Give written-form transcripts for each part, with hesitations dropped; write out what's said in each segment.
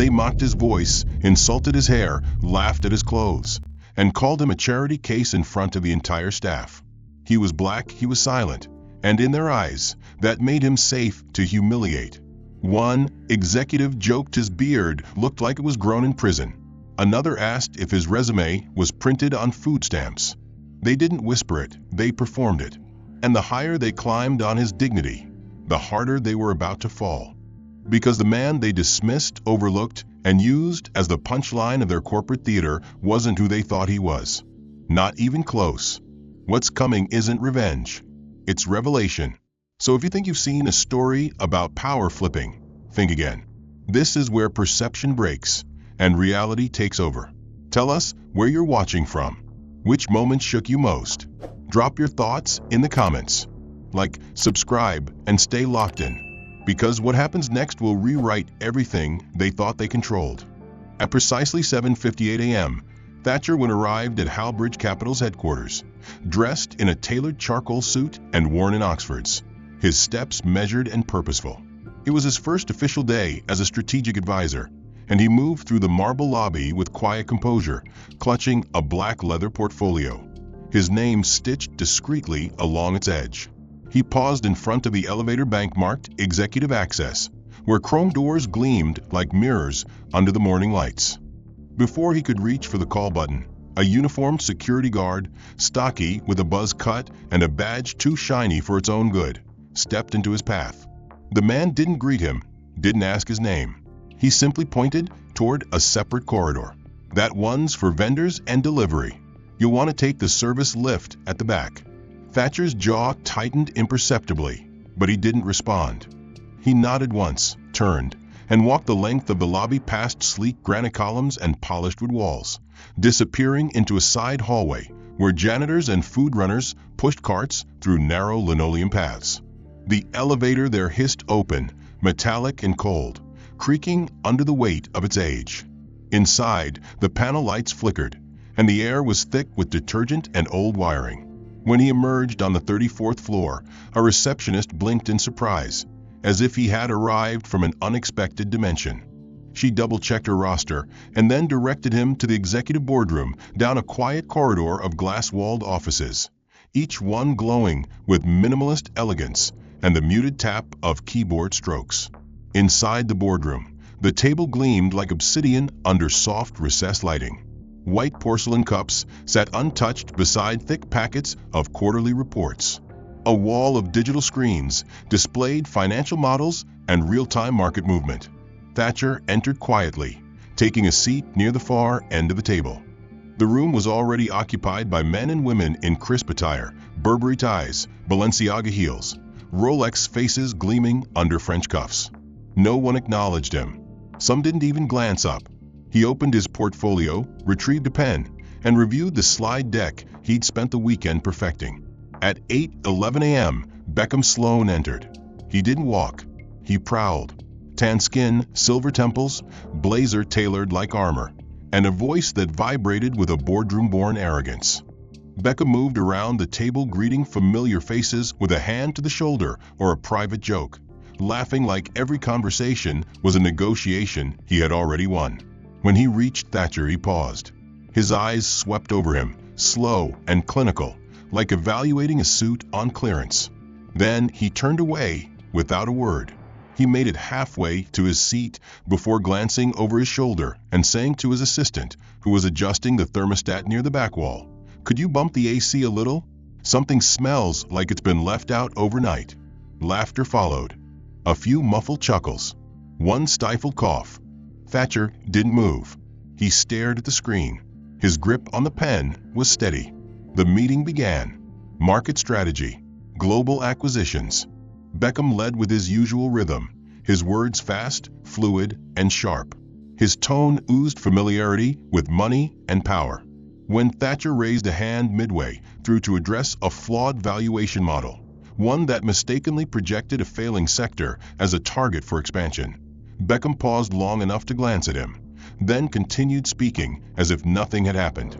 They mocked his voice, insulted his hair, laughed at his clothes, and called him a charity case in front of the entire staff. He was black, he was silent, and in their eyes, that made him safe to humiliate. One executive joked his beard looked like it was grown in prison. Another asked if his resume was printed on food stamps. They didn't whisper it, they performed it. And the higher they climbed on his dignity, the harder they were about to fall. Because the man they dismissed, overlooked, and used as the punchline of their corporate theater wasn't who they thought he was. Not even close. What's coming isn't revenge. It's revelation. So if you think you've seen a story about power flipping, think again. This is where perception breaks and reality takes over. Tell us where you're watching from. Which moment shook you most? Drop your thoughts in the comments. Like, subscribe, and stay locked in. Because what happens next will rewrite everything they thought they controlled. At precisely 7:58 a.m., Thatcher arrived at Halbridge Capital's headquarters, dressed in a tailored charcoal suit and worn in Oxfords, his steps measured and purposeful. It was his first official day as a strategic advisor, and he moved through the marble lobby with quiet composure, clutching a black leather portfolio, his name stitched discreetly along its edge. He paused in front of the elevator bank marked Executive Access, where chrome doors gleamed like mirrors under the morning lights. Before he could reach for the call button, a uniformed security guard, stocky with a buzz cut and a badge too shiny for its own good, stepped into his path. The man didn't greet him, didn't ask his name. He simply pointed toward a separate corridor. That one's for vendors and delivery. You'll want to take the service lift at the back. Thatcher's jaw tightened imperceptibly, but he didn't respond. He nodded once, turned, and walked the length of the lobby past sleek granite columns and polished wood walls, disappearing into a side hallway where janitors and food runners pushed carts through narrow linoleum paths. The elevator there hissed open, metallic and cold, creaking under the weight of its age. Inside, the panel lights flickered, and the air was thick with detergent and old wiring. When he emerged on the 34th floor, a receptionist blinked in surprise, as if he had arrived from an unexpected dimension. She double-checked her roster and then directed him to the executive boardroom down a quiet corridor of glass-walled offices, each one glowing with minimalist elegance and the muted tap of keyboard strokes. Inside the boardroom, the table gleamed like obsidian under soft recessed lighting. White porcelain cups sat untouched beside thick packets of quarterly reports. A wall of digital screens displayed financial models and real-time market movement. Thatcher entered quietly, taking a seat near the far end of the table. The room was already occupied by men and women in crisp attire, Burberry ties, Balenciaga heels, Rolex faces gleaming under French cuffs. No one acknowledged him. Some didn't even glance up. He opened his portfolio, retrieved a pen, and reviewed the slide deck he'd spent the weekend perfecting. At 8:11 a.m., Beckham Sloan entered. He didn't walk. He prowled. Tan skin, silver temples, blazer tailored like armor, and a voice that vibrated with a boardroom-born arrogance. Beckham moved around the table greeting familiar faces with a hand to the shoulder or a private joke, laughing like every conversation was a negotiation he had already won. When he reached Thatcher, he paused. His eyes swept over him, slow and clinical, like evaluating a suit on clearance. Then he turned away without a word. He made it halfway to his seat before glancing over his shoulder and saying to his assistant, who was adjusting the thermostat near the back wall, "Could you bump the AC a little? Something smells like it's been left out overnight." Laughter followed. A few muffled chuckles. One stifled cough. Thatcher didn't move. He stared at the screen. His grip on the pen was steady. The meeting began. Market strategy. Global acquisitions. Beckham led with his usual rhythm, his words fast, fluid, and sharp. His tone oozed familiarity with money and power. When Thatcher raised a hand midway through to address a flawed valuation model, one that mistakenly projected a failing sector as a target for expansion, Beckham paused long enough to glance at him, then continued speaking as if nothing had happened.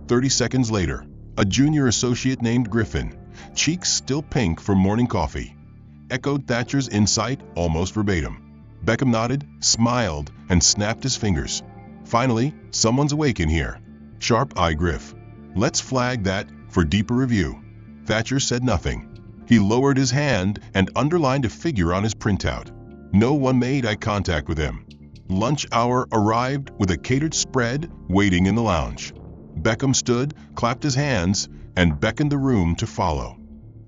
30 seconds later, a junior associate named Griffin, cheeks still pink from morning coffee, echoed Thatcher's insight almost verbatim. Beckham nodded, smiled, and snapped his fingers. Finally, someone's awake in here. Sharp eye Griff. Let's flag that for deeper review. Thatcher said nothing. He lowered his hand and underlined a figure on his printout. No one made eye contact with him. Lunch hour arrived with a catered spread waiting in the lounge. Beckham stood, clapped his hands, and beckoned the room to follow.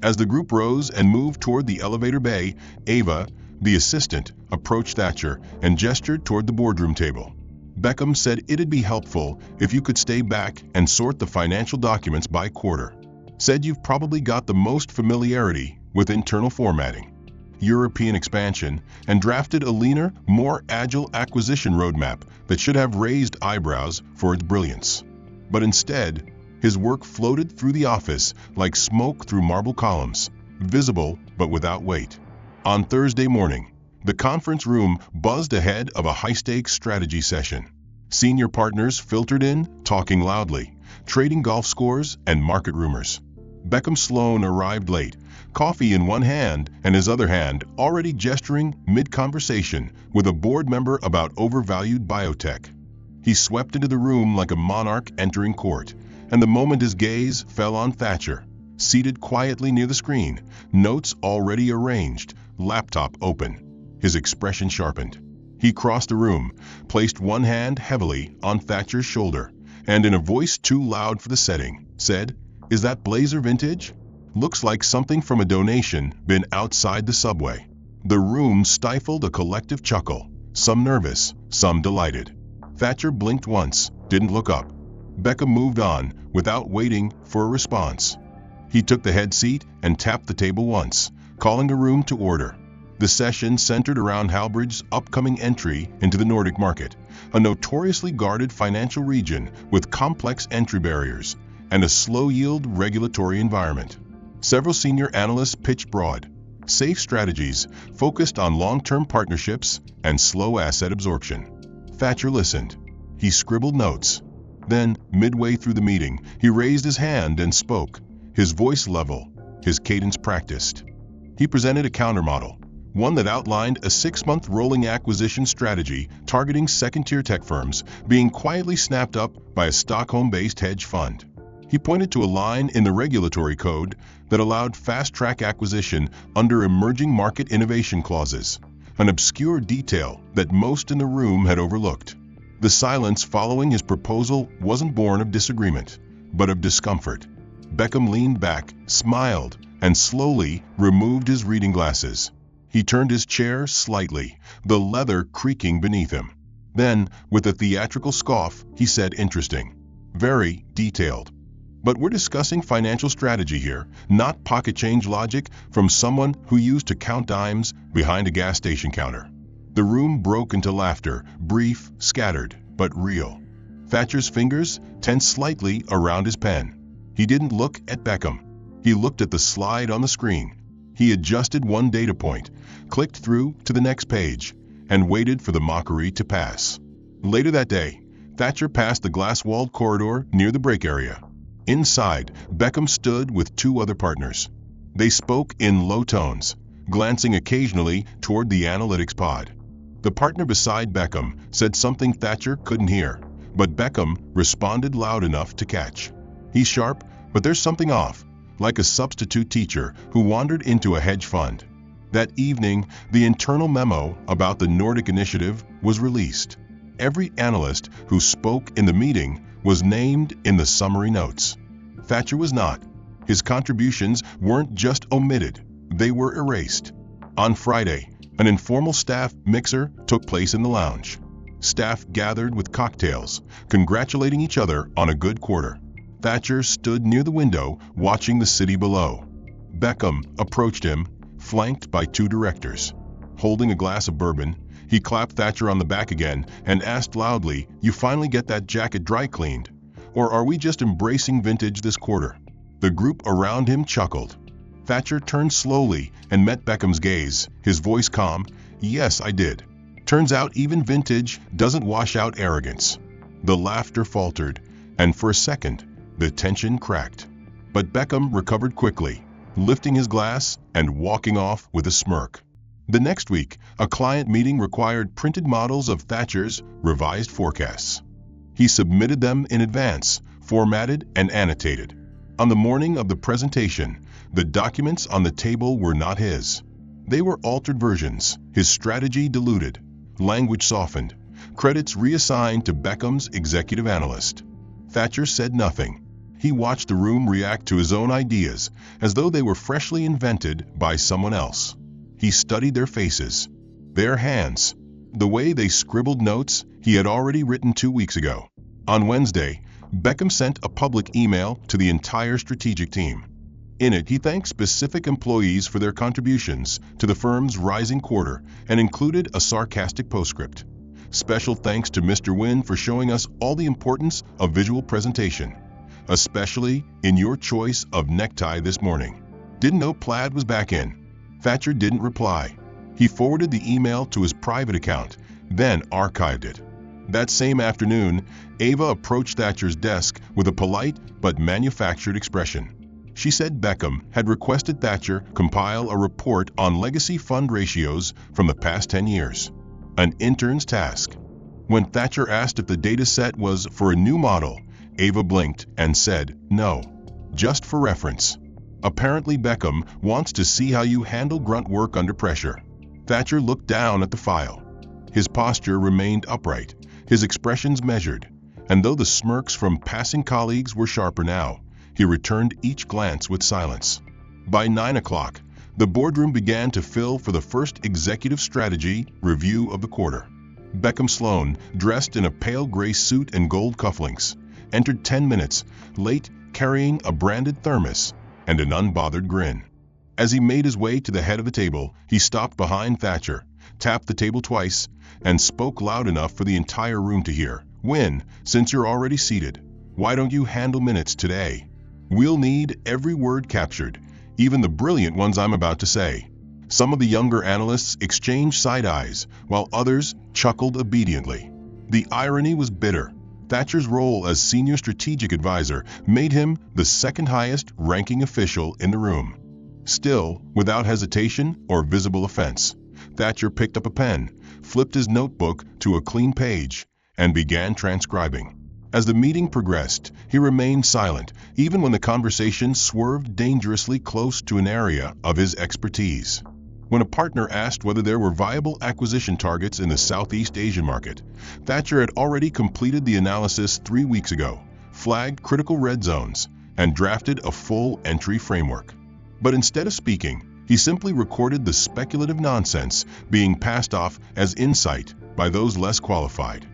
As the group rose and moved toward the elevator bay, Ava, the assistant, approached Thatcher and gestured toward the boardroom table. Beckham said it'd be helpful if you could stay back and sort the financial documents by quarter. Said you've probably got the most familiarity with internal formatting, European expansion, and drafted a leaner, more agile acquisition roadmap that should have raised eyebrows for its brilliance. But instead, his work floated through the office like smoke through marble columns, visible but without weight. On Thursday morning, the conference room buzzed ahead of a high-stakes strategy session. Senior partners filtered in, talking loudly, trading golf scores and market rumors. Beckham Sloan arrived late, coffee in one hand and his other hand already gesturing mid-conversation with a board member about overvalued biotech. He swept into the room like a monarch entering court, and the moment his gaze fell on Thatcher, seated quietly near the screen, notes already arranged, laptop open. His expression sharpened. He crossed the room, placed one hand heavily on Thatcher's shoulder, and in a voice too loud for the setting, said, "Is that blazer vintage? Looks like something from a donation bin outside the subway." The room stifled a collective chuckle, some nervous, some delighted. Thatcher blinked once, didn't look up. Beckham moved on without waiting for a response. He took the head seat and tapped the table once, calling the room to order. The session centered around Halbridge's upcoming entry into the Nordic market, a notoriously guarded financial region with complex entry barriers and a slow-yield regulatory environment. Several senior analysts pitched broad, safe strategies focused on long-term partnerships and slow asset absorption. Thatcher listened. He scribbled notes. Then, midway through the meeting, he raised his hand and spoke, his voice level, his cadence practiced. He presented a countermodel, one that outlined a 6-month rolling acquisition strategy targeting second-tier tech firms being quietly snapped up by a Stockholm-based hedge fund. He pointed to a line in the regulatory code that allowed fast-track acquisition under emerging market innovation clauses, an obscure detail that most in the room had overlooked. The silence following his proposal wasn't born of disagreement, but of discomfort. Beckham leaned back, smiled, and slowly removed his reading glasses. He turned his chair slightly, the leather creaking beneath him. Then, with a theatrical scoff, he said, "Interesting. Very detailed. But we're discussing financial strategy here, not pocket change logic from someone who used to count dimes behind a gas station counter." The room broke into laughter, brief, scattered, but real. Thatcher's fingers tensed slightly around his pen. He didn't look at Beckham. He looked at the slide on the screen. He adjusted one data point, clicked through to the next page, and waited for the mockery to pass. Later that day, Thatcher passed the glass-walled corridor near the break area. Inside, Beckham stood with 2 other partners. They spoke in low tones, glancing occasionally toward the analytics pod. The partner beside Beckham said something Thatcher couldn't hear, but Beckham responded loud enough to catch. "He's sharp, but there's something off, like a substitute teacher who wandered into a hedge fund." That evening, the internal memo about the Nordic initiative was released. Every analyst who spoke in the meeting was named in the summary notes. Thatcher was not. His contributions weren't just omitted, they were erased. On Friday, an informal staff mixer took place in the lounge. Staff gathered with cocktails, congratulating each other on a good quarter. Thatcher stood near the window, watching the city below. Beckham approached him, flanked by 2 directors. Holding a glass of bourbon, he clapped Thatcher on the back again and asked loudly, "You finally get that jacket dry cleaned? Or are we just embracing vintage this quarter?" The group around him chuckled. Thatcher turned slowly and met Beckham's gaze, his voice calm. "Yes, I did. Turns out even vintage doesn't wash out arrogance." The laughter faltered, and for a second, the tension cracked. But Beckham recovered quickly, lifting his glass and walking off with a smirk. The next week, a client meeting required printed models of Thatcher's revised forecasts. He submitted them in advance, formatted and annotated. On the morning of the presentation, the documents on the table were not his. They were altered versions, his strategy diluted, language softened, credits reassigned to Beckham's executive analyst. Thatcher said nothing. He watched the room react to his own ideas as though they were freshly invented by someone else. He studied their faces, their hands, the way they scribbled notes he had already written 2 weeks ago. On Wednesday, Beckham sent a public email to the entire strategic team. In it, he thanked specific employees for their contributions to the firm's rising quarter and included a sarcastic postscript. Special thanks to Mr. Wynn for showing us all the importance of visual presentation, especially in your choice of necktie this morning. Didn't know plaid was back in. Thatcher didn't reply. He forwarded the email to his private account, then archived it. That same afternoon, Ava approached Thatcher's desk with a polite but manufactured expression. She said Beckham had requested Thatcher compile a report on legacy fund ratios from the past 10 years. An intern's task. When Thatcher asked if the data set was for a new model, Ava blinked and said, "No, just for reference." Apparently Beckham wants to see how you handle grunt work under pressure. Thatcher looked down at the file. His posture remained upright, his expressions measured, and though the smirks from passing colleagues were sharper now, he returned each glance with silence. By 9 o'clock, the boardroom began to fill for the first executive strategy review of the quarter. Beckham Sloan, dressed in a pale gray suit and gold cufflinks, entered 10 minutes late carrying a branded thermos and an unbothered grin. As he made his way to the head of the table, he stopped behind Thatcher, tapped the table twice, and spoke loud enough for the entire room to hear. "Wynn, since you're already seated, why don't you handle minutes today? We'll need every word captured, even the brilliant ones I'm about to say." Some of the younger analysts exchanged side eyes, while others chuckled obediently. The irony was bitter. Thatcher's role as senior strategic advisor made him the second highest ranking official in the room. Still, without hesitation or visible offense, Thatcher picked up a pen, flipped his notebook to a clean page, and began transcribing. As the meeting progressed, he remained silent, even when the conversation swerved dangerously close to an area of his expertise. When a partner asked whether there were viable acquisition targets in the Southeast Asian market, Thatcher had already completed the analysis 3 weeks ago, flagged critical red zones, and drafted a full entry framework. But instead of speaking, he simply recorded the speculative nonsense being passed off as insight by those less qualified.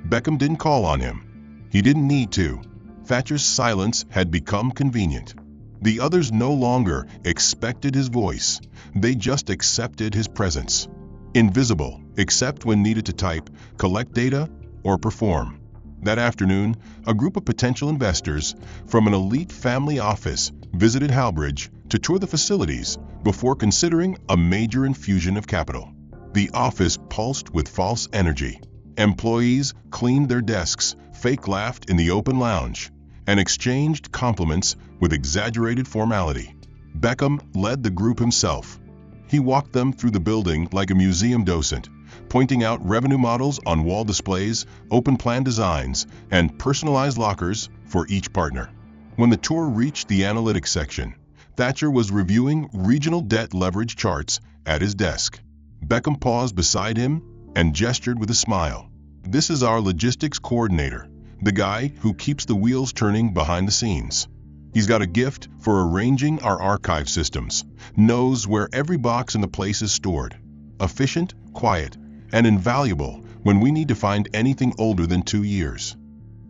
Beckham didn't call on him. He didn't need to. Thatcher's silence had become convenient. The others no longer expected his voice. They just accepted his presence. Invisible, except when needed to type, collect data, or perform. That afternoon, a group of potential investors from an elite family office visited Halbridge to tour the facilities before considering a major infusion of capital. The office pulsed with false energy. Employees cleaned their desks, fake laughed in the open lounge, and exchanged compliments with exaggerated formality. Beckham led the group himself. He walked them through the building like a museum docent, pointing out revenue models on wall displays, open plan designs, and personalized lockers for each partner. When the tour reached the analytics section, Thatcher was reviewing regional debt leverage charts at his desk. Beckham paused beside him and gestured with a smile. "This is our logistics coordinator, the guy who keeps the wheels turning behind the scenes. He's got a gift for arranging our archive systems, knows where every box in the place is stored. Efficient, quiet, and invaluable when we need to find anything older than 2 years."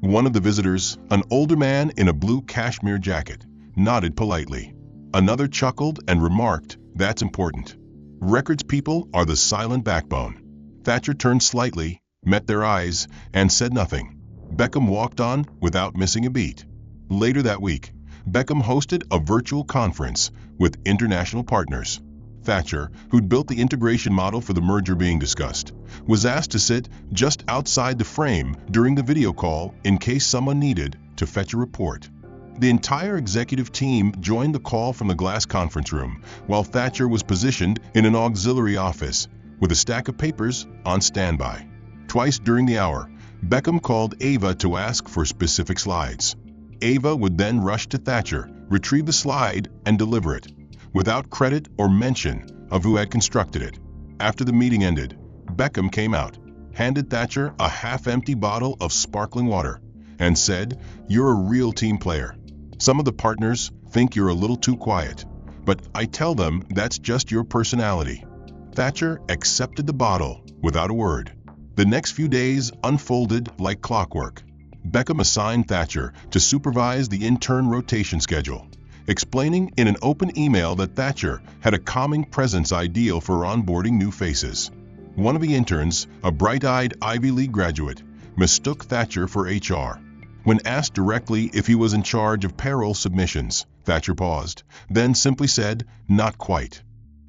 One of the visitors, an older man in a blue cashmere jacket, nodded politely. Another chuckled and remarked, "That's important. Records people are the silent backbone." Thatcher turned slightly, met their eyes, and said nothing. Beckham walked on without missing a beat. Later that week, Beckham hosted a virtual conference with international partners. Thatcher, who'd built the integration model for the merger being discussed, was asked to sit just outside the frame during the video call in case someone needed to fetch a report. The entire executive team joined the call from the glass conference room, while Thatcher was positioned in an auxiliary office with a stack of papers on standby. Twice during the hour, Beckham called Ava to ask for specific slides. Ava would then rush to Thatcher, retrieve the slide, and deliver it, without credit or mention of who had constructed it. After the meeting ended, Beckham came out, handed Thatcher a half-empty bottle of sparkling water, and said, "You're a real team player. Some of the partners think you're a little too quiet, but I tell them that's just your personality." Thatcher accepted the bottle without a word. The next few days unfolded like clockwork. Beckham assigned Thatcher to supervise the intern rotation schedule, explaining in an open email that Thatcher had a calming presence ideal for onboarding new faces. One of the interns, a bright-eyed Ivy League graduate, mistook Thatcher for HR. When asked directly if he was in charge of payroll submissions, Thatcher paused, then simply said, "Not quite."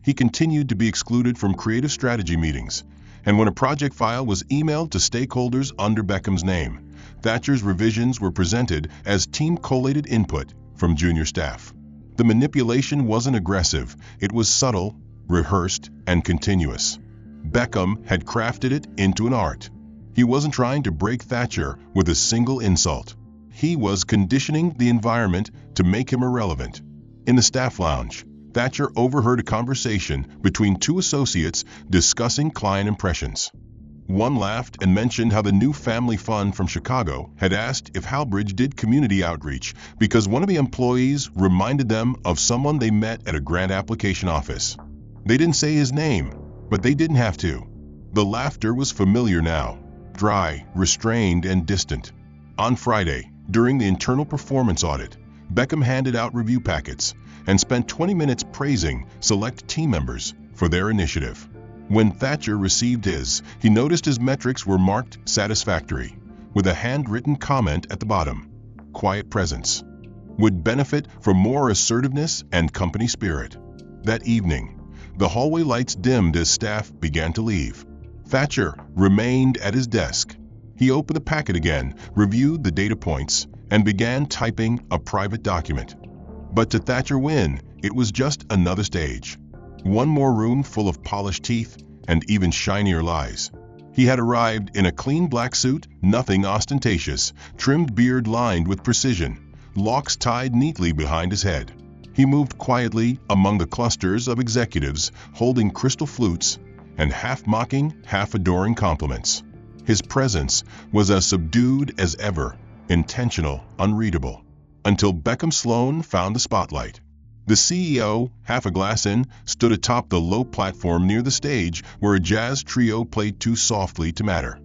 He continued to be excluded from creative strategy meetings, and when a project file was emailed to stakeholders under Beckham's name, Thatcher's revisions were presented as team-collated input from junior staff. The manipulation wasn't aggressive, it was subtle, rehearsed, and continuous. Beckham had crafted it into an art. He wasn't trying to break Thatcher with a single insult. He was conditioning the environment to make him irrelevant. In the staff lounge, Thatcher overheard a conversation between two associates discussing client impressions. One laughed and mentioned how the new family fund from Chicago had asked if Halbridge did community outreach because one of the employees reminded them of someone they met at a grant application office. They didn't say his name, but they didn't have to. The laughter was familiar now, dry, restrained, and distant. On Friday, during the internal performance audit, Beckham handed out review packets and spent 20 minutes praising select team members for their initiative. When Thatcher received his, he noticed his metrics were marked satisfactory, with a handwritten comment at the bottom, "Quiet presence. Would benefit from more assertiveness and company spirit." That evening, the hallway lights dimmed as staff began to leave. Thatcher remained at his desk. He opened the packet again, reviewed the data points, and began typing a private document. But to Thatcher Wynne, it was just another stage. One more room full of polished teeth and even shinier lies. He had arrived in a clean black suit, nothing ostentatious, trimmed beard lined with precision, locks tied neatly behind his head. He moved quietly among the clusters of executives holding crystal flutes and half-mocking, half-adoring compliments. His presence was as subdued as ever, intentional, unreadable, until Beckham Sloan found the spotlight. The CEO, half a glass in, stood atop the low platform near the stage where a jazz trio played too softly to matter.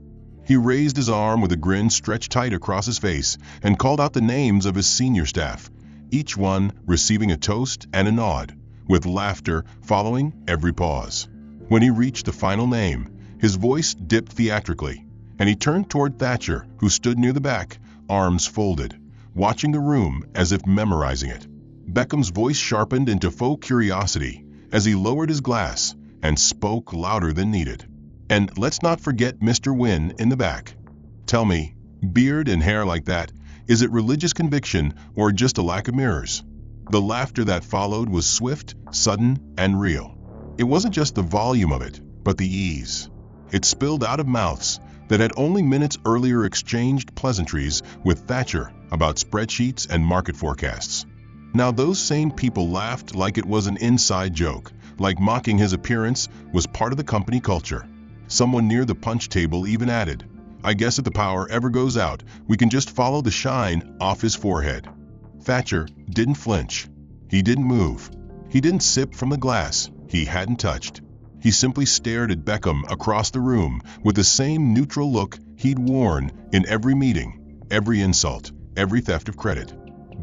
He raised his arm with a grin stretched tight across his face and called out the names of his senior staff, each one receiving a toast and a nod, with laughter following every pause. When he reached the final name, his voice dipped theatrically, and he turned toward Thatcher, who stood near the back, arms folded, watching the room as if memorizing it. Beckham's voice sharpened into faux curiosity as he lowered his glass and spoke louder than needed. "And let's not forget Mr. Wynne in the back. Tell me, beard and hair like that, is it religious conviction or just a lack of mirrors?" The laughter that followed was swift, sudden, and real. It wasn't just the volume of it, but the ease. It spilled out of mouths that had only minutes earlier exchanged pleasantries with Thatcher about spreadsheets and market forecasts. Now those same people laughed like it was an inside joke, like mocking his appearance was part of the company culture. Someone near the punch table even added, "I guess if the power ever goes out, we can just follow the shine off his forehead." Thatcher didn't flinch. He didn't move. He didn't sip from the glass he hadn't touched. He simply stared at Beckham across the room with the same neutral look he'd worn in every meeting, every insult, every theft of credit.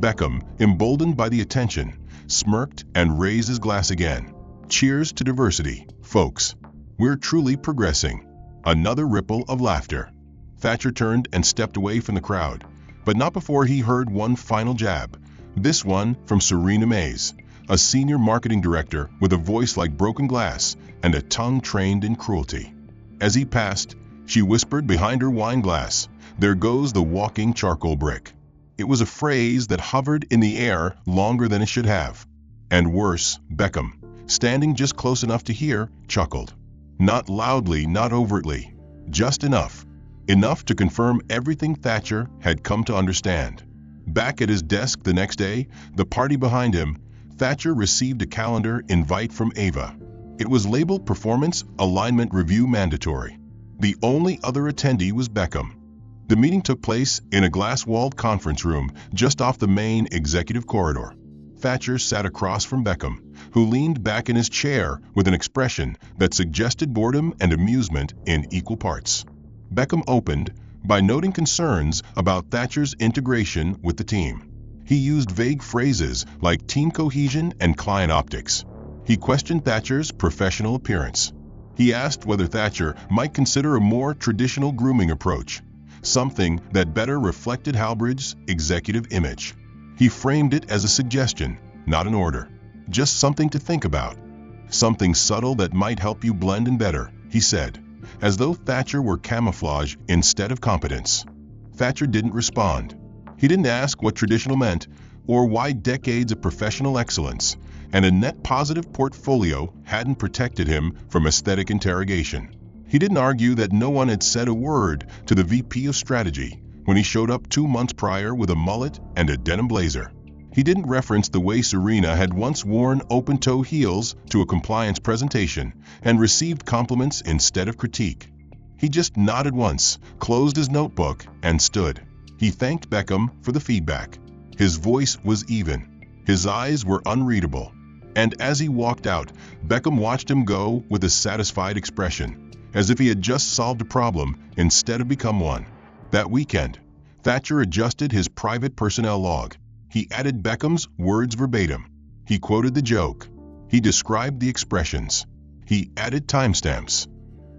Beckham, emboldened by the attention, smirked and raised his glass again. "Cheers to diversity, folks. We're truly progressing." Another ripple of laughter. Thatcher turned and stepped away from the crowd, but not before he heard one final jab, this one from Serena Mays, a senior marketing director with a voice like broken glass and a tongue trained in cruelty. As he passed, she whispered behind her wine glass, "There goes the walking charcoal brick." It was a phrase that hovered in the air longer than it should have. And worse, Beckham, standing just close enough to hear, chuckled. Not loudly, not overtly, just enough. Enough to confirm everything Thatcher had come to understand. Back at his desk the next day, the party behind him, Thatcher received a calendar invite from Ava. It was labeled Performance Alignment Review Mandatory. The only other attendee was Beckham. The meeting took place in a glass-walled conference room just off the main executive corridor. Thatcher sat across from Beckham, who leaned back in his chair with an expression that suggested boredom and amusement in equal parts. Beckham opened by noting concerns about Thatcher's integration with the team. He used vague phrases like team cohesion and client optics. He questioned Thatcher's professional appearance. He asked whether Thatcher might consider a more traditional grooming approach, something that better reflected Halbridge's executive image. He framed it as a suggestion, not an order. Just something to think about. Something subtle that might help you blend in better, he said, as though Thatcher were camouflage instead of competence. Thatcher didn't respond. He didn't ask what traditional meant or why decades of professional excellence and a net positive portfolio hadn't protected him from aesthetic interrogation. He didn't argue that no one had said a word to the VP of Strategy when he showed up 2 months prior with a mullet and a denim blazer. He didn't reference the way Serena had once worn open-toe heels to a compliance presentation and received compliments instead of critique. He just nodded once, closed his notebook, and stood. He thanked Beckham for the feedback. His voice was even. His eyes were unreadable. And as he walked out, Beckham watched him go with a satisfied expression, as if he had just solved a problem instead of become one. That weekend, Thatcher adjusted his private personnel log. He added Beckham's words verbatim. He quoted the joke. He described the expressions. He added timestamps.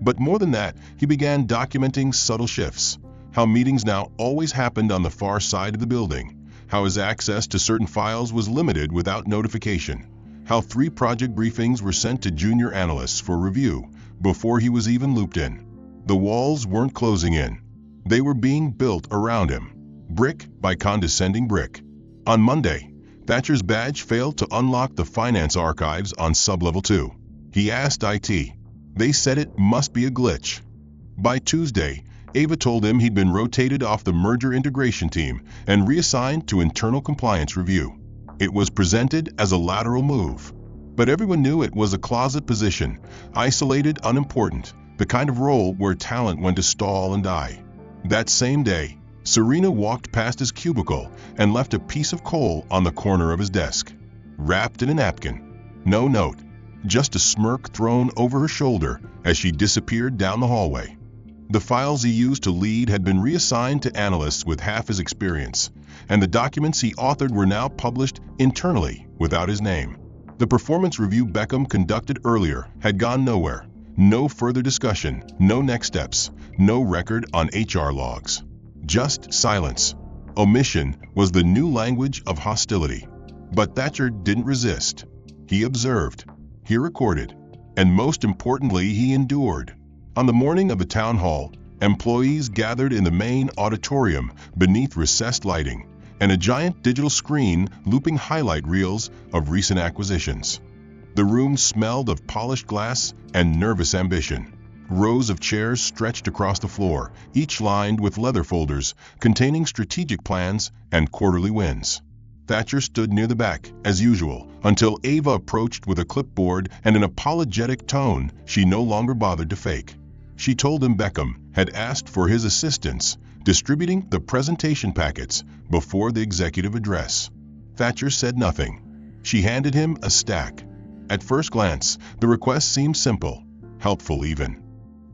But more than that, he began documenting subtle shifts. How meetings now always happened on the far side of the building. How his access to certain files was limited without notification. How 3 project briefings were sent to junior analysts for review before he was even looped in. The walls weren't closing in. They were being built around him, brick by condescending brick. On Monday, Thatcher's badge failed to unlock the finance archives on sublevel 2. He asked IT. They said it must be a glitch. By Tuesday, Ava told him he'd been rotated off the merger integration team and reassigned to internal compliance review. It was presented as a lateral move, but everyone knew it was a closet position, isolated, unimportant, the kind of role where talent went to stall and die. That same day, Serena walked past his cubicle and left a piece of coal on the corner of his desk, wrapped in a napkin. No note, just a smirk thrown over her shoulder as she disappeared down the hallway. The files he used to lead had been reassigned to analysts with half his experience, and the documents he authored were now published internally without his name. The performance review Beckham conducted earlier had gone nowhere. No further discussion, no next steps, no record on HR logs. Just silence. Omission was the new language of hostility. But Thatcher didn't resist. He observed. He recorded. And most importantly, he endured. On the morning of the town hall, employees gathered in the main auditorium beneath recessed lighting and a giant digital screen looping highlight reels of recent acquisitions. The room smelled of polished glass and nervous ambition. Rows of chairs stretched across the floor, each lined with leather folders containing strategic plans and quarterly wins. Thatcher stood near the back, as usual, until Ava approached with a clipboard and an apologetic tone she no longer bothered to fake. She told him Beckham had asked for his assistance distributing the presentation packets before the executive address. Thatcher said nothing. She handed him a stack. At first glance, the request seemed simple, helpful even.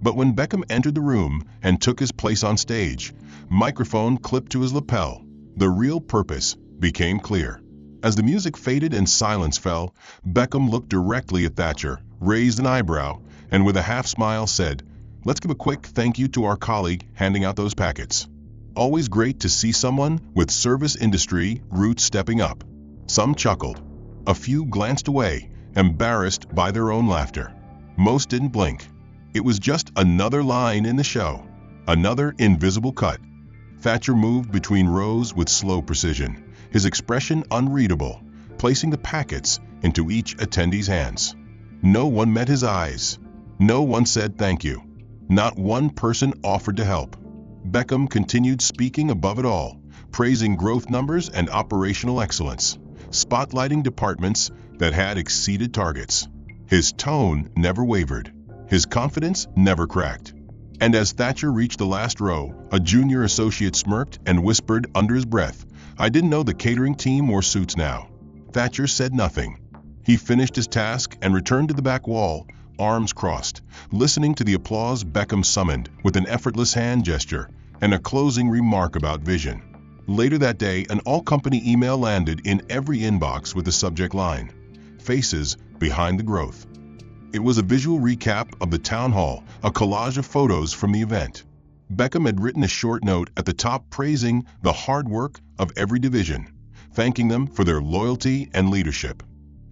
But when Beckham entered the room and took his place on stage, microphone clipped to his lapel, the real purpose became clear. As the music faded and silence fell, Beckham looked directly at Thatcher, raised an eyebrow, and with a half-smile said, "Let's give a quick thank you to our colleague handing out those packets. Always great to see someone with service industry roots stepping up." Some chuckled. A few glanced away, embarrassed by their own laughter. Most didn't blink. It was just another line in the show, another invisible cut. Thatcher moved between rows with slow precision, his expression unreadable, placing the packets into each attendee's hands. No one met his eyes. No one said thank you. Not one person offered to help. Beckham continued speaking above it all, praising growth numbers and operational excellence, spotlighting departments that had exceeded targets. His tone never wavered. His confidence never cracked. And as Thatcher reached the last row, a junior associate smirked and whispered under his breath, "I didn't know the catering team wore suits now." Thatcher said nothing. He finished his task and returned to the back wall, arms crossed, listening to the applause Beckham summoned with an effortless hand gesture and a closing remark about vision. Later that day, an all-company email landed in every inbox with the subject line, "Faces Behind the Growth." It was a visual recap of the town hall, a collage of photos from the event. Beckham had written a short note at the top praising the hard work of every division, thanking them for their loyalty and leadership.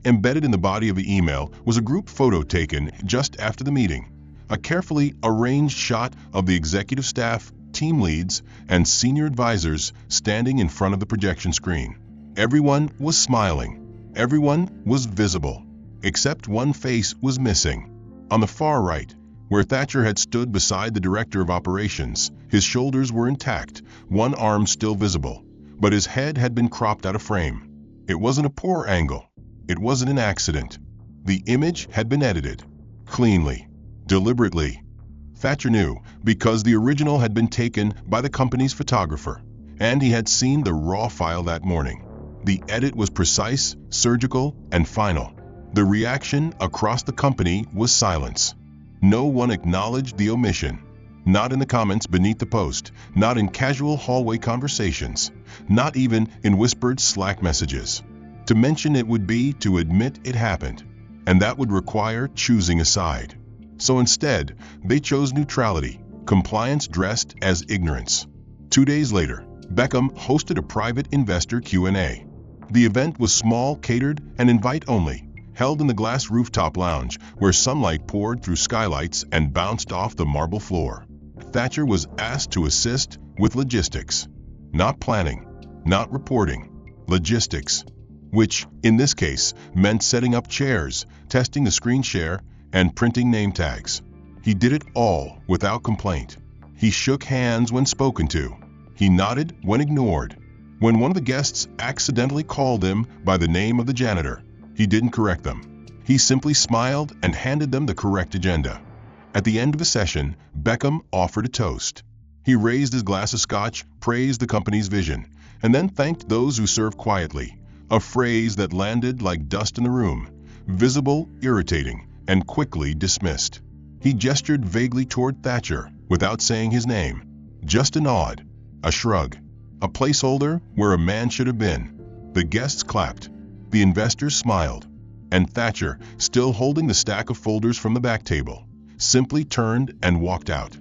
Embedded in the body of the email was a group photo taken just after the meeting, a carefully arranged shot of the executive staff, team leads, and senior advisors standing in front of the projection screen. Everyone was smiling. Everyone was visible. Except one face was missing. On the far right, where Thatcher had stood beside the director of operations, his shoulders were intact, one arm still visible, but his head had been cropped out of frame. It wasn't a poor angle. It wasn't an accident. The image had been edited. Cleanly. Deliberately. Thatcher knew, because the original had been taken by the company's photographer, and he had seen the raw file that morning. The edit was precise, surgical, and final. The reaction across the company was silence. No one acknowledged the omission. Not in the comments beneath the post, not in casual hallway conversations, not even in whispered Slack messages. To mention it would be to admit it happened, and that would require choosing a side. So instead, they chose neutrality, compliance dressed as ignorance. 2 days later, Beckham hosted a private investor Q&A. The event was small, catered, and invite-only, held in the glass rooftop lounge where sunlight poured through skylights and bounced off the marble floor. Thatcher was asked to assist with logistics. Not planning, not reporting, logistics. Which, in this case, meant setting up chairs, testing the screen share, and printing name tags. He did it all without complaint. He shook hands when spoken to. He nodded when ignored. When one of the guests accidentally called him by the name of the janitor, he didn't correct them. He simply smiled and handed them the correct agenda. At the end of the session, Beckham offered a toast. He raised his glass of scotch, praised the company's vision, and then thanked those who served quietly, a phrase that landed like dust in the room, visible, irritating, and quickly dismissed. He gestured vaguely toward Thatcher without saying his name. Just a nod, a shrug, a placeholder where a man should have been. The guests clapped. The investors smiled, and Thatcher, still holding the stack of folders from the back table, simply turned and walked out.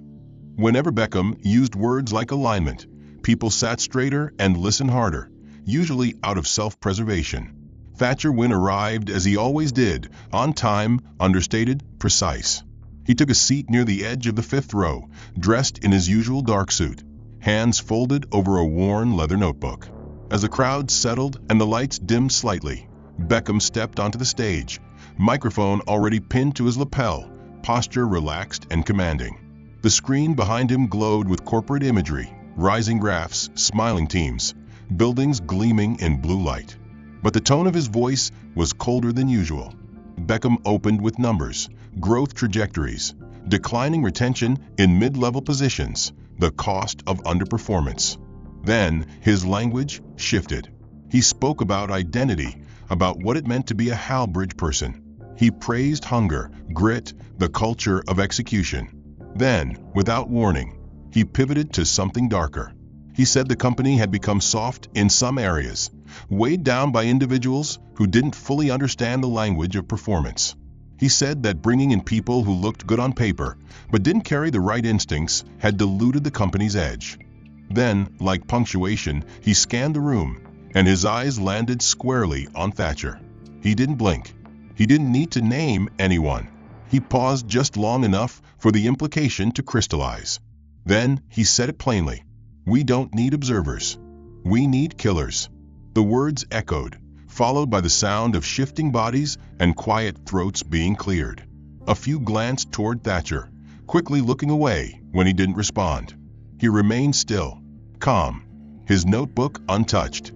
Whenever Beckham used words like alignment, people sat straighter and listened harder, usually out of self-preservation. Thatcher Wynne arrived as he always did, on time, understated, precise. He took a seat near the edge of the fifth row, dressed in his usual dark suit, hands folded over a worn leather notebook. As the crowd settled and the lights dimmed slightly, Beckham stepped onto the stage, microphone already pinned to his lapel, posture relaxed and commanding. The screen behind him glowed with corporate imagery, rising graphs, smiling teams, buildings gleaming in blue light. But the tone of his voice was colder than usual. Beckham opened with numbers, growth trajectories, declining retention in mid-level positions, the cost of underperformance. Then his language shifted. He spoke about identity, about what it meant to be a Halbridge person. He praised hunger, grit, the culture of execution. Then, without warning, he pivoted to something darker. He said the company had become soft in some areas, weighed down by individuals who didn't fully understand the language of performance. He said that bringing in people who looked good on paper, but didn't carry the right instincts, had diluted the company's edge. Then, like punctuation, he scanned the room, and his eyes landed squarely on Thatcher. He didn't blink. He didn't need to name anyone. He paused just long enough for the implication to crystallize. Then he said it plainly. "We don't need observers. We need killers." The words echoed, followed by the sound of shifting bodies and quiet throats being cleared. A few glanced toward Thatcher, quickly looking away when he didn't respond. He remained still, calm, his notebook untouched.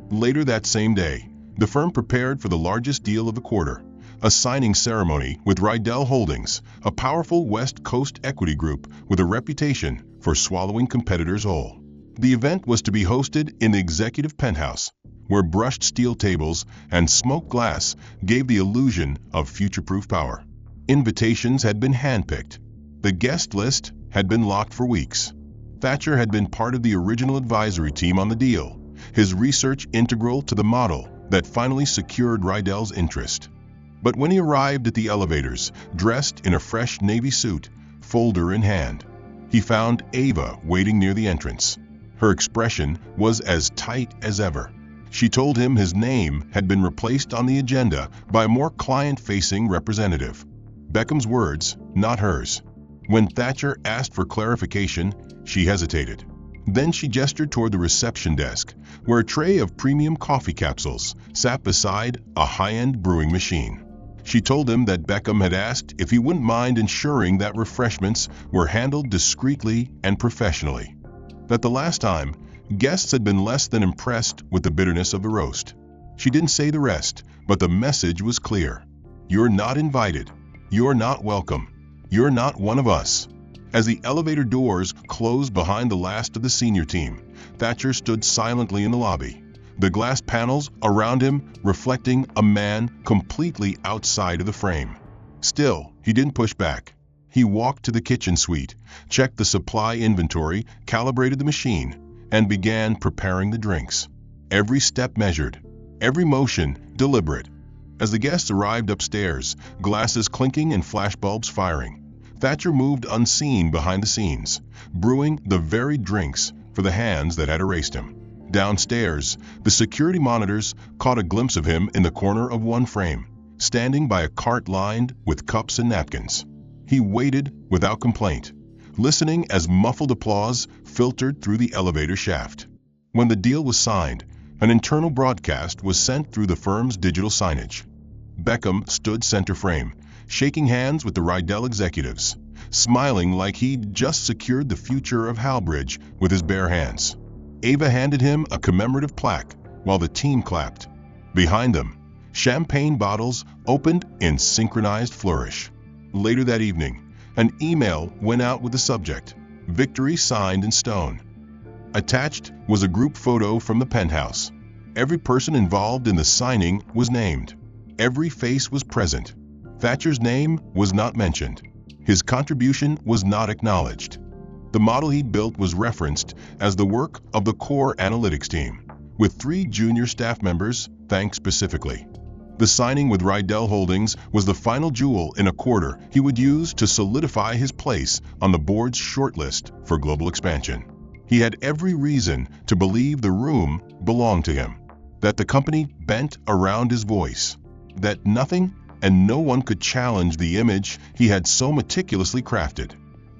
Later that same day, the firm prepared for the largest deal of the quarter, a signing ceremony with Rydell Holdings, a powerful West Coast equity group with a reputation for swallowing competitors whole. The event was to be hosted in the executive penthouse, where brushed steel tables and smoked glass gave the illusion of future-proof power. Invitations had been handpicked. The guest list had been locked for weeks. Thatcher had been part of the original advisory team on the deal, his research integral to the model that finally secured Rydell's interest. But when he arrived at the elevators, dressed in a fresh navy suit, folder in hand, he found Ava waiting near the entrance. Her expression was as tight as ever. She told him his name had been replaced on the agenda by a more client-facing representative. Beckham's words, not hers. When Thatcher asked for clarification, she hesitated. Then she gestured toward the reception desk, where a tray of premium coffee capsules sat beside a high-end brewing machine. She told him that Beckham had asked if he wouldn't mind ensuring that refreshments were handled discreetly and professionally. That the last time, guests had been less than impressed with the bitterness of the roast. She didn't say the rest, but the message was clear. You're not invited. You're not welcome. You're not one of us. As the elevator doors closed behind the last of the senior team, Thatcher stood silently in the lobby, the glass panels around him reflecting a man completely outside of the frame. Still, he didn't push back. He walked to the kitchen suite, checked the supply inventory, calibrated the machine, and began preparing the drinks. Every step measured, every motion deliberate. As the guests arrived upstairs, glasses clinking and flashbulbs firing, Thatcher moved unseen behind the scenes, brewing the very drinks for the hands that had erased him. Downstairs, the security monitors caught a glimpse of him in the corner of one frame, standing by a cart lined with cups and napkins. He waited without complaint, listening as muffled applause filtered through the elevator shaft. When the deal was signed, an internal broadcast was sent through the firm's digital signage. Beckham stood center frame, shaking hands with the Rydell executives, smiling like he'd just secured the future of Halbridge with his bare hands. Ava handed him a commemorative plaque while the team clapped. Behind them, champagne bottles opened in synchronized flourish. Later that evening, an email went out with the subject, "Victory signed in stone." Attached was a group photo from the penthouse. Every person involved in the signing was named. Every face was present. Thatcher's name was not mentioned. His contribution was not acknowledged. The model he'd built was referenced as the work of the core analytics team, with 3 junior staff members thanked specifically. The signing with Rydell Holdings was the final jewel in a quarter he would use to solidify his place on the board's shortlist for global expansion. He had every reason to believe the room belonged to him, that the company bent around his voice, that nothing and no one could challenge the image he had so meticulously crafted.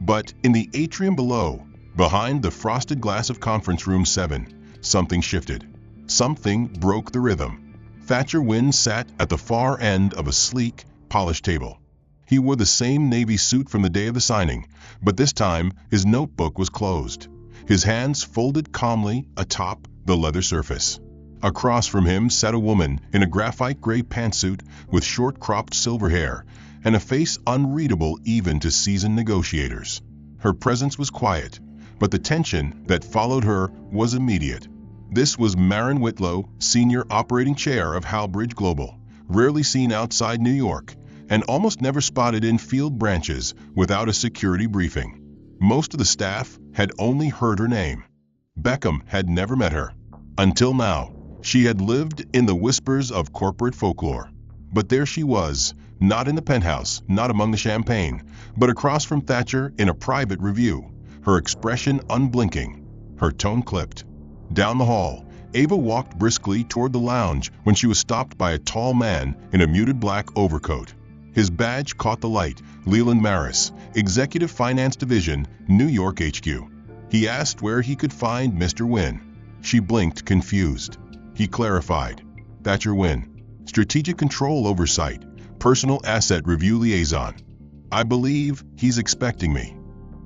But in the atrium below, behind the frosted glass of Conference Room 7, something shifted. Something broke the rhythm. Thatcher Wynne sat at the far end of a sleek, polished table. He wore the same navy suit from the day of the signing, but this time his notebook was closed, his hands folded calmly atop the leather surface. Across from him sat a woman in a graphite gray pantsuit with short-cropped silver hair and a face unreadable even to seasoned negotiators. Her presence was quiet, but the tension that followed her was immediate. This was Maren Whitlow, Senior Operating Chair of Halbridge Global, rarely seen outside New York, and almost never spotted in field branches without a security briefing. Most of the staff had only heard her name. Beckham had never met her. Until now, she had lived in the whispers of corporate folklore. But there she was, not in the penthouse, not among the champagne, but across from Thatcher in a private review, her expression unblinking, her tone clipped. Down the hall, Ava walked briskly toward the lounge when she was stopped by a tall man in a muted black overcoat. His badge caught the light, Leland Maris, Executive Finance Division, New York HQ. He asked where he could find Mr. Wynne. She blinked, confused. He clarified. Thatcher Wynne, Strategic Control Oversight, Personal Asset Review Liaison. I believe he's expecting me.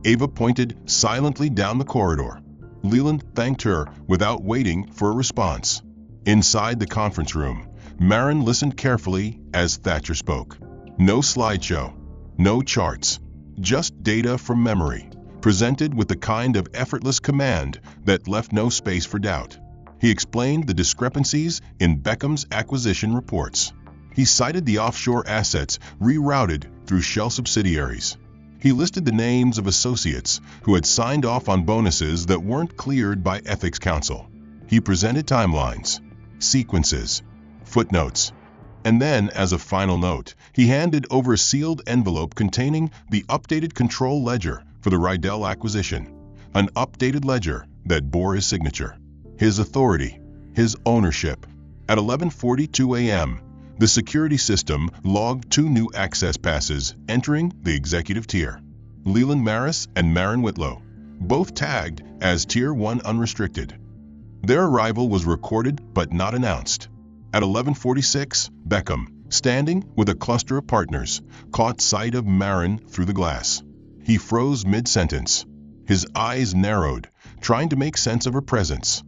Ava pointed silently down the corridor. Leland thanked her without waiting for a response. Inside the conference room, Marin listened carefully as Thatcher spoke. No slideshow, no charts, just data from memory, presented with the kind of effortless command that left no space for doubt. He explained the discrepancies in Beckham's acquisition reports. He cited the offshore assets rerouted through shell subsidiaries. He listed the names of associates who had signed off on bonuses that weren't cleared by Ethics Council. He presented timelines, sequences, footnotes, and then, as a final note, he handed over a sealed envelope containing the updated control ledger for the Rydell acquisition, an updated ledger that bore his signature, his authority, his ownership. At 11:42 a.m., the security system logged 2 new access passes entering the executive tier. Leland Maris and Marin Whitlow, both tagged as Tier 1 Unrestricted. Their arrival was recorded but not announced. At 11:46, Beckham, standing with a cluster of partners, caught sight of Marin through the glass. He froze mid-sentence. His eyes narrowed, trying to make sense of her presence.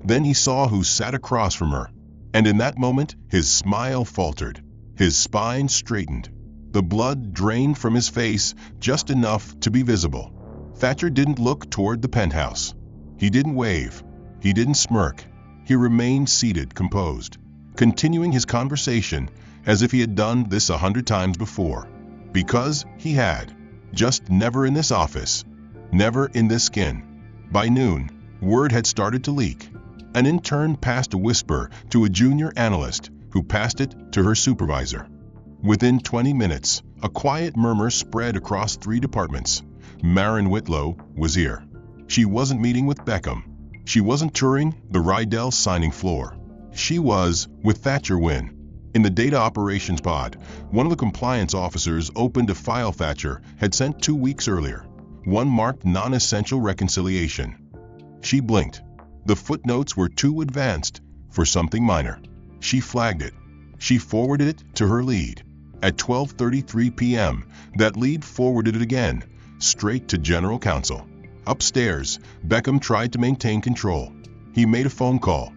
Then he saw who sat across from her, and in that moment his smile faltered. His spine straightened. The blood drained from his face just enough to be visible. Thatcher didn't look toward the penthouse. He didn't wave. He didn't smirk. He remained seated, composed, continuing his conversation as if he had done this 100 times before. Because he had. Just never in this office. Never in this skin. By noon, word had started to leak. An intern passed a whisper to a junior analyst who passed it to her supervisor. Within 20 minutes, a quiet murmur spread across 3 departments. Marin Whitlow was here. She wasn't meeting with Beckham. She wasn't touring the Rydell signing floor. She was with Thatcher Wynne. In the data operations pod, one of the compliance officers opened a file Thatcher had sent 2 weeks earlier, one marked non-essential reconciliation. She blinked. The footnotes were too advanced for something minor. She flagged it. She forwarded it to her lead. At 12:33 p.m., that lead forwarded it again, straight to General Counsel. Upstairs, Beckham tried to maintain control. He made a phone call.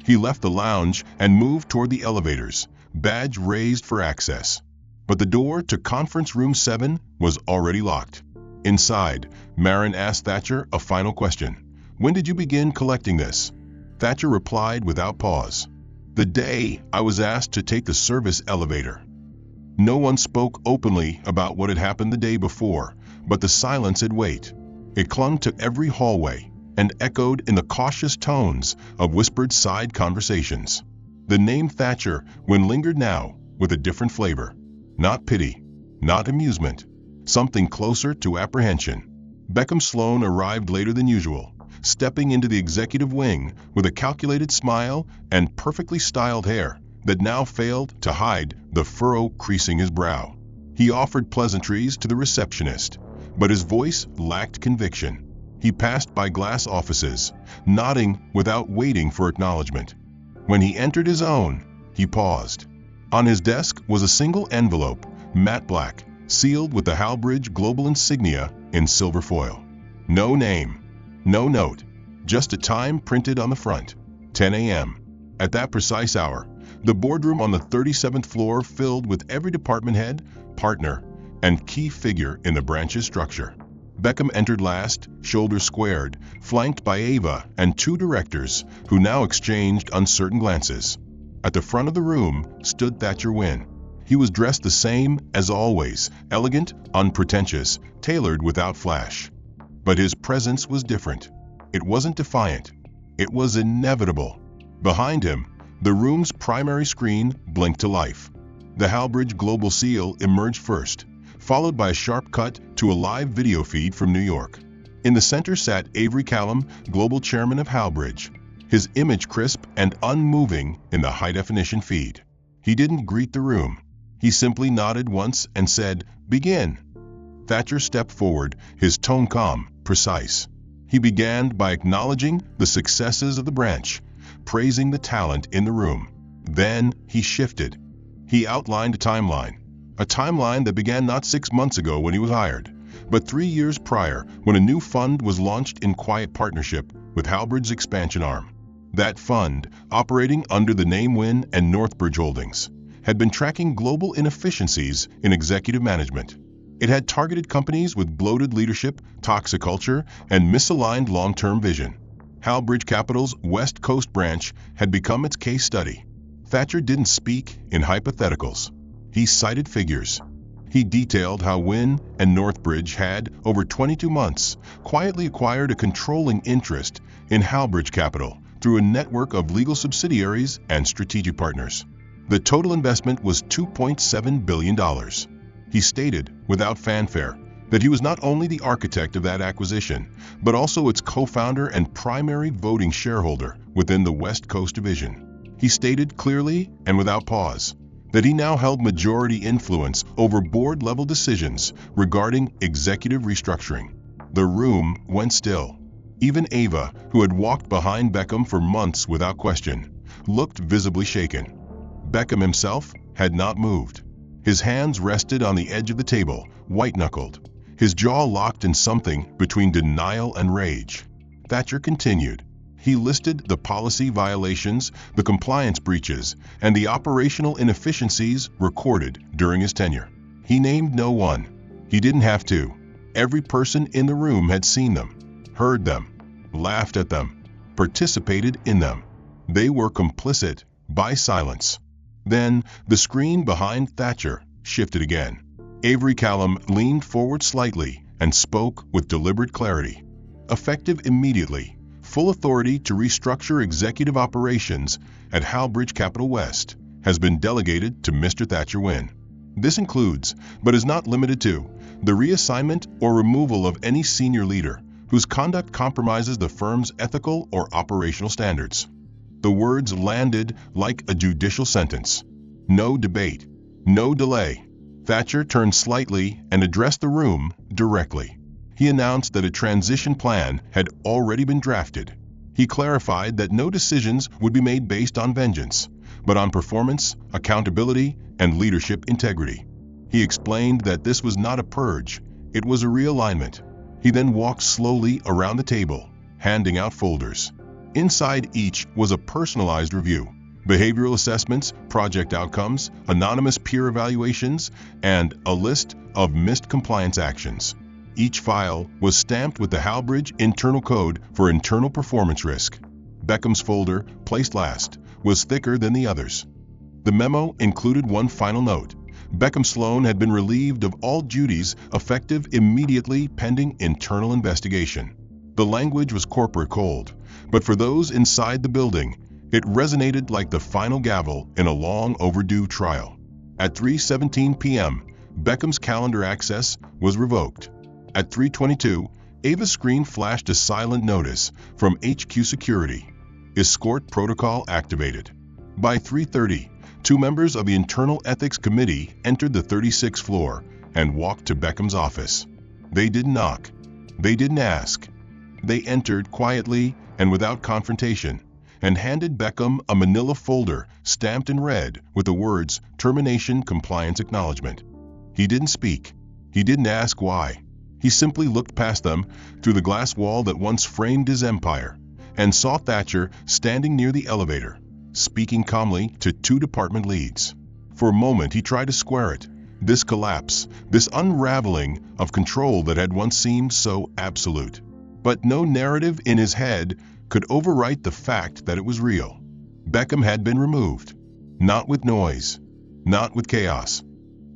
He left the lounge and moved toward the elevators, badge raised for access. But the door to Conference Room 7 was already locked. Inside, Marin asked Thatcher a final question. When did you begin collecting this? Thatcher replied without pause. The day I was asked to take the service elevator. No one spoke openly about what had happened the day before, but the silence had weight. It clung to every hallway and echoed in the cautious tones of whispered side conversations. The name Thatcher lingered now with a different flavor. Not pity, not amusement, something closer to apprehension. Beckham Sloan arrived later than usual, stepping into the executive wing with a calculated smile and perfectly styled hair that now failed to hide the furrow creasing his brow. He offered pleasantries to the receptionist, but his voice lacked conviction. He passed by glass offices, nodding without waiting for acknowledgement. When he entered his own, he paused. On his desk was a single envelope, matte black, sealed with the Halbridge Global insignia in silver foil. No name, no note, just a time printed on the front, 10 a.m. At that precise hour, the boardroom on the 37th floor filled with every department head, partner, and key figure in the branch's structure. Beckham entered last, shoulders squared, flanked by Ava and 2 directors who now exchanged uncertain glances. At the front of the room stood Thatcher Wynne. He was dressed the same as always, elegant, unpretentious, tailored without flash. But his presence was different. It wasn't defiant. It was inevitable. Behind him, the room's primary screen blinked to life. The Halbridge Global seal emerged first, followed by a sharp cut to a live video feed from New York. In the center sat Avery Callum, global chairman of Halbridge, his image crisp and unmoving in the high-definition feed. He didn't greet the room. He simply nodded once and said, "Begin." Thatcher stepped forward, his tone calm, precise. He began by acknowledging the successes of the branch, praising the talent in the room. Then he shifted. He outlined a timeline that began not 6 months ago when he was hired, but 3 years prior when a new fund was launched in quiet partnership with Halbridge's expansion arm. That fund, operating under the name Wynn and Northbridge Holdings, had been tracking global inefficiencies in executive management. It had targeted companies with bloated leadership, toxic culture, and misaligned long-term vision. Halbridge Capital's West Coast branch had become its case study. Thatcher didn't speak in hypotheticals. He cited figures. He detailed how Wynn and Northbridge had, over 22 months, quietly acquired a controlling interest in Halbridge Capital through a network of legal subsidiaries and strategic partners. The total investment was $2.7 billion. He stated, without fanfare, that he was not only the architect of that acquisition, but also its co-founder and primary voting shareholder within the West Coast division. He stated clearly and without pause that he now held majority influence over board-level decisions regarding executive restructuring. The room went still. Even Ava, who had walked behind Beckham for months without question, looked visibly shaken. Beckham himself had not moved. His hands rested on the edge of the table, white-knuckled, his jaw locked in something between denial and rage. Thatcher continued. He listed the policy violations, the compliance breaches, and the operational inefficiencies recorded during his tenure. He named no one. He didn't have to. Every person in the room had seen them, heard them, laughed at them, participated in them. They were complicit by silence. Then the screen behind Thatcher shifted again. Avery Callum leaned forward slightly and spoke with deliberate clarity. Effective immediately, full authority to restructure executive operations at Halbridge Capital West has been delegated to Mr. Thatcher Wynn. This includes, but is not limited to, the reassignment or removal of any senior leader whose conduct compromises the firm's ethical or operational standards. The words landed like a judicial sentence. No debate, no delay. Thatcher turned slightly and addressed the room directly. He announced that a transition plan had already been drafted. He clarified that no decisions would be made based on vengeance, but on performance, accountability, and leadership integrity. He explained that this was not a purge, it was a realignment. He then walked slowly around the table, handing out folders. Inside each was a personalized review, behavioral assessments, project outcomes, anonymous peer evaluations, and a list of missed compliance actions. Each file was stamped with the Halbridge internal code for internal performance risk. Beckham's folder, placed last, was thicker than the others. The memo included one final note. Beckham Sloan had been relieved of all duties effective immediately pending internal investigation. The language was corporate cold, but for those inside the building, it resonated like the final gavel in a long overdue trial. At 3:17 p.m., Beckham's calendar access was revoked. At 3:22, Ava's screen flashed a silent notice from HQ Security. Escort protocol activated. By 3:30, 2 members of the Internal Ethics Committee entered the 36th floor and walked to Beckham's office. They didn't knock. They didn't ask. They entered quietly and without confrontation, and handed Beckham a manila folder stamped in red with the words Termination Compliance Acknowledgement. He didn't speak. He didn't ask why. He simply looked past them through the glass wall that once framed his empire and saw Thatcher standing near the elevator, speaking calmly to 2 department leads. For a moment he tried to square it. This collapse, this unraveling of control that had once seemed so absolute. But no narrative in his head could overwrite the fact that it was real. Beckham had been removed, not with noise, not with chaos,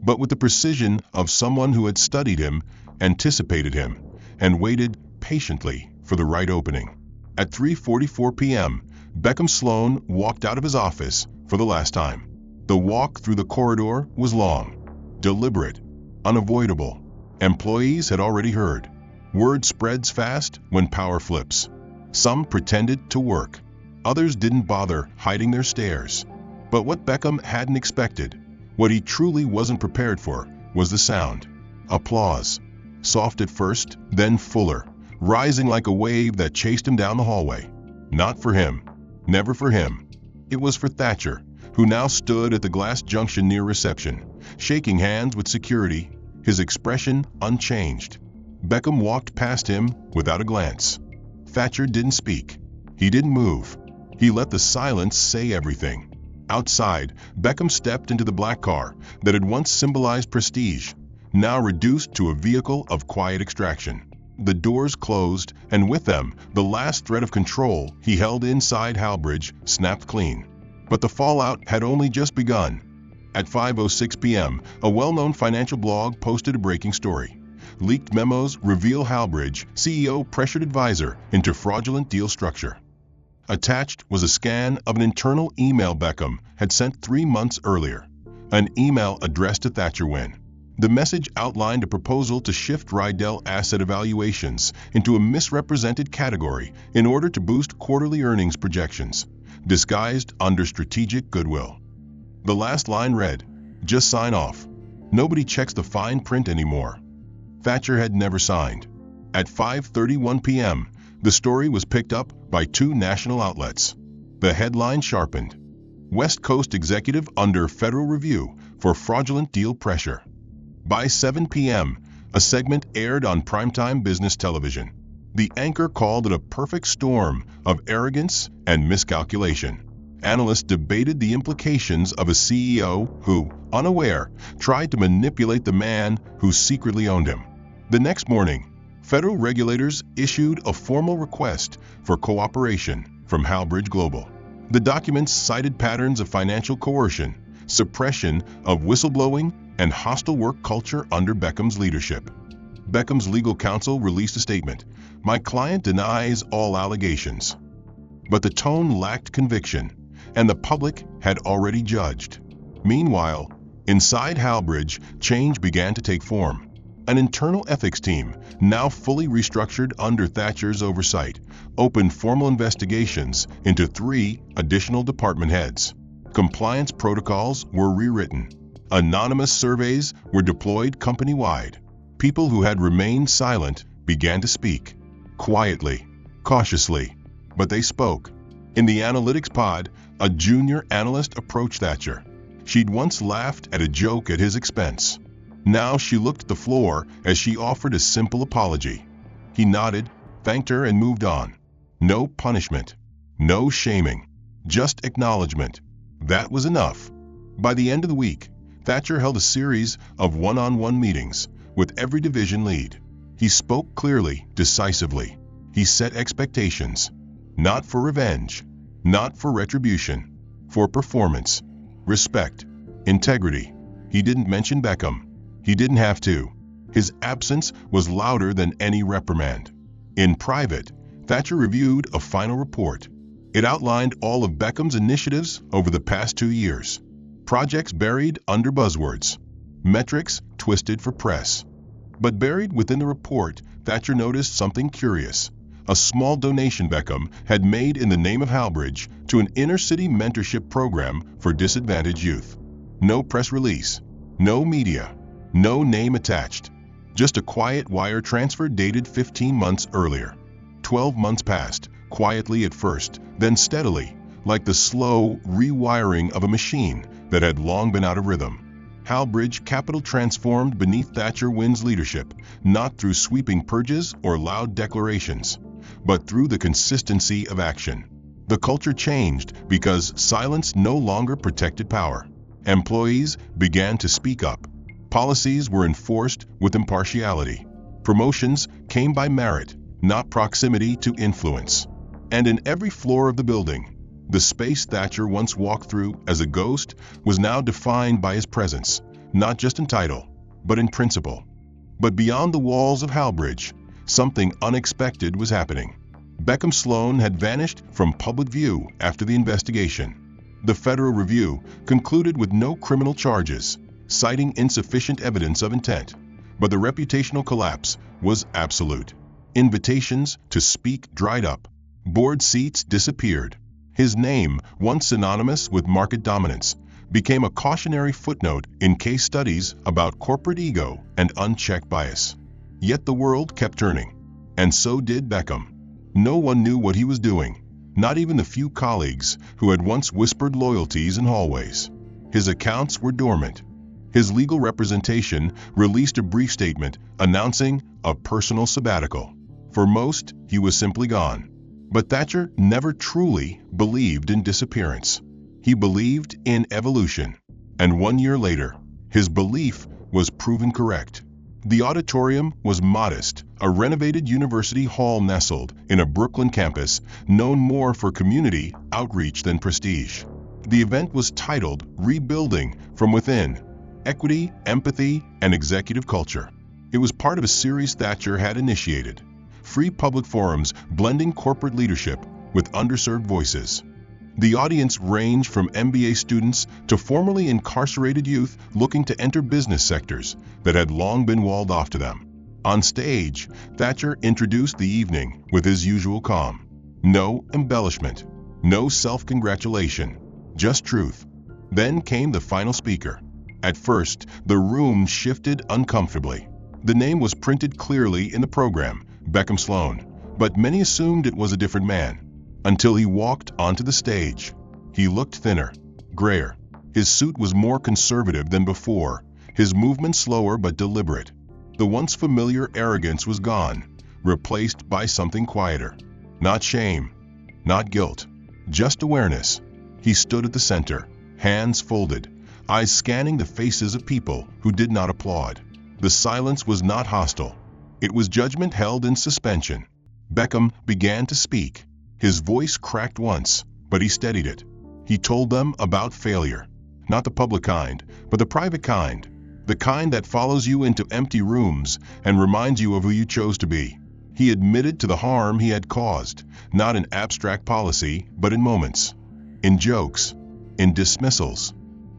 but with the precision of someone who had studied him, anticipated him, and waited patiently for the right opening. At 3:44 p.m., Beckham Sloan walked out of his office for the last time. The walk through the corridor was long, deliberate, unavoidable. Employees had already heard. Word spreads fast when power flips. Some pretended to work. Others didn't bother hiding their stares. But what Beckham hadn't expected, what he truly wasn't prepared for, was the sound. Applause. Soft at first, then fuller, rising like a wave that chased him down the hallway. Not for him. Never for him. It was for Thatcher, who now stood at the glass junction near reception, shaking hands with security, his expression unchanged. Beckham walked past him without a glance. Thatcher didn't speak. He didn't move. He let the silence say everything. Outside, Beckham stepped into the black car that had once symbolized prestige, now reduced to a vehicle of quiet extraction. The doors closed, and with them, the last thread of control he held inside Halbridge snapped clean. But the fallout had only just begun. At 5:06 p.m., a well-known financial blog posted a breaking story. Leaked memos reveal Halbridge, CEO pressured advisor into fraudulent deal structure. Attached was a scan of an internal email Beckham had sent 3 months earlier, an email addressed to Thatcher Wynne. The message outlined a proposal to shift Rydell asset evaluations into a misrepresented category in order to boost quarterly earnings projections, disguised under strategic goodwill. The last line read, "Just sign off. Nobody checks the fine print anymore." Thatcher had never signed. At 5:31 p.m., the story was picked up by 2 national outlets. The headline sharpened: West Coast executive under federal review for fraudulent deal pressure. By 7 p.m., a segment aired on primetime business television. The anchor called it a perfect storm of arrogance and miscalculation. Analysts debated the implications of a CEO who, unaware, tried to manipulate the man who secretly owned him. The next morning, federal regulators issued a formal request for cooperation from Halbridge Global. The documents cited patterns of financial coercion, suppression of whistleblowing, and hostile work culture under Beckham's leadership. Beckham's legal counsel released a statement: "My client denies all allegations." But the tone lacked conviction, and the public had already judged. Meanwhile, inside Halbridge, change began to take form. An internal ethics team, now fully restructured under Thatcher's oversight, opened formal investigations into 3 additional department heads. Compliance protocols were rewritten. Anonymous surveys were deployed company-wide. People who had remained silent began to speak. Quietly, cautiously, but they spoke. In the analytics pod, a junior analyst approached Thatcher. She'd once laughed at a joke at his expense. Now she looked at the floor as she offered a simple apology. He nodded, thanked her, and moved on. No punishment, no shaming, just acknowledgement. That was enough. By the end of the week, Thatcher held a series of one-on-one meetings with every division lead. He spoke clearly, decisively. He set expectations, not for revenge, not for retribution, for performance, respect, integrity. He didn't mention Beckham. He didn't have to. His absence was louder than any reprimand. In private, Thatcher reviewed a final report. It outlined all of Beckham's initiatives over the past 2 years. Projects buried under buzzwords. Metrics twisted for press. But buried within the report, Thatcher noticed something curious. A small donation Beckham had made in the name of Halbridge to an inner-city mentorship program for disadvantaged youth. No press release. No media. No name attached. Just a quiet wire transfer dated 15 months earlier. 12 months passed, quietly at first, then steadily, like the slow rewiring of a machine that had long been out of rhythm. Halbridge Capital transformed beneath Thatcher Wynne's leadership, not through sweeping purges or loud declarations, but through the consistency of action. The culture changed because silence no longer protected power. Employees began to speak up. Policies were enforced with impartiality. Promotions came by merit, not proximity to influence. And in every floor of the building, the space Thatcher once walked through as a ghost was now defined by his presence, not just in title, but in principle. But beyond the walls of Halbridge, something unexpected was happening. Beckham Sloan had vanished from public view after the investigation. The Federal Review concluded with no criminal charges, citing insufficient evidence of intent, but the reputational collapse was absolute. Invitations to speak dried up. Board seats disappeared. His name, once synonymous with market dominance, became a cautionary footnote in case studies about corporate ego and unchecked bias. Yet the world kept turning. And so did Beckham. No one knew what he was doing, not even the few colleagues who had once whispered loyalties in hallways. His accounts were dormant. His legal representation released a brief statement announcing a personal sabbatical. For most, he was simply gone. But Thatcher never truly believed in disappearance. He believed in evolution. And 1 year later, his belief was proven correct. The auditorium was modest, a renovated university hall nestled in a Brooklyn campus known more for community outreach than prestige. The event was titled Rebuilding from Within: Equity, Empathy, and Executive Culture. It was part of a series Thatcher had initiated, free public forums blending corporate leadership with underserved voices. The audience ranged from MBA students to formerly incarcerated youth looking to enter business sectors that had long been walled off to them. On stage, Thatcher introduced the evening with his usual calm. No embellishment, no self-congratulation, just truth. Then came the final speaker. At first, the room shifted uncomfortably. The name was printed clearly in the program, Beckham Sloan, but many assumed it was a different man. Until he walked onto the stage. He looked thinner, grayer. His suit was more conservative than before, his movement slower but deliberate. The once familiar arrogance was gone, replaced by something quieter. Not shame, not guilt, just awareness. He stood at the center, hands folded, eyes scanning the faces of people who did not applaud. The silence was not hostile. It was judgment held in suspension. Beckham began to speak. His voice cracked once, but he steadied it. He told them about failure. Not the public kind, but the private kind. The kind that follows you into empty rooms and reminds you of who you chose to be. He admitted to the harm he had caused, not in abstract policy, but in moments. In jokes. In dismissals.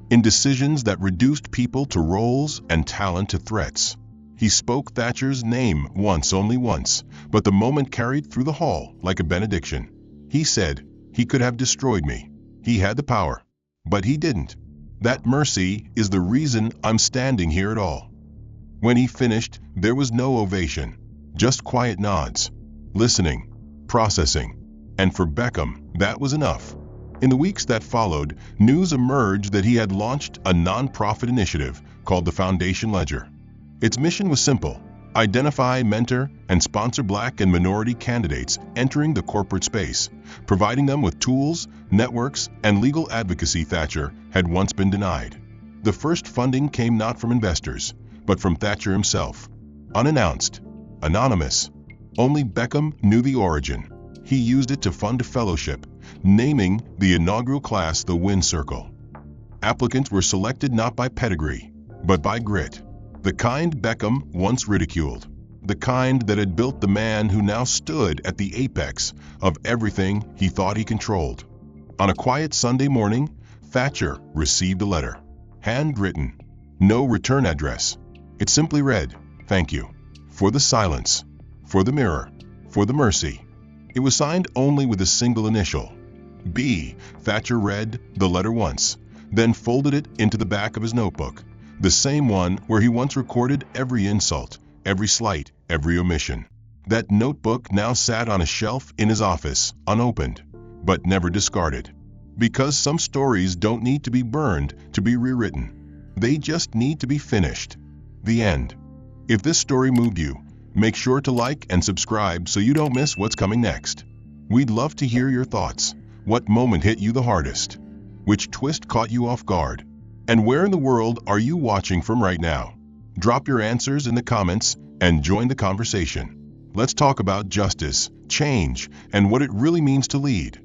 In decisions that reduced people to roles and talent to threats. He spoke Thatcher's name once, only once, but the moment carried through the hall like a benediction. He said, he could have destroyed me. He had the power. But he didn't. That mercy is the reason I'm standing here at all. When he finished, there was no ovation, just quiet nods, listening, processing. And for Beckham, that was enough. In the weeks that followed, news emerged that he had launched a non-profit initiative called the Foundation Ledger. Its mission was simple: identify, mentor, and sponsor Black and minority candidates entering the corporate space, providing them with tools, networks, and legal advocacy Thatcher had once been denied. The first funding came not from investors, but from Thatcher himself. Unannounced, anonymous. Only Beckham knew the origin. He used it to fund a fellowship, naming the inaugural class the Win Circle. Applicants were selected not by pedigree, but by grit. The kind Beckham once ridiculed. The kind that had built the man who now stood at the apex of everything he thought he controlled. On a quiet Sunday morning, Thatcher received a letter. Handwritten. No return address. It simply read, "Thank you. For the silence. For the mirror. For the mercy." It was signed only with a single initial. B. Thatcher read the letter once, then folded it into the back of his notebook. The same one where he once recorded every insult, every slight, every omission. That notebook now sat on a shelf in his office, unopened, but never discarded. Because some stories don't need to be burned to be rewritten. They just need to be finished. The end. If this story moved you, make sure to like and subscribe so you don't miss what's coming next. We'd love to hear your thoughts. What moment hit you the hardest? Which twist caught you off guard? And where in the world are you watching from right now? Drop your answers in the comments and join the conversation. Let's talk about justice, change, and what it really means to lead.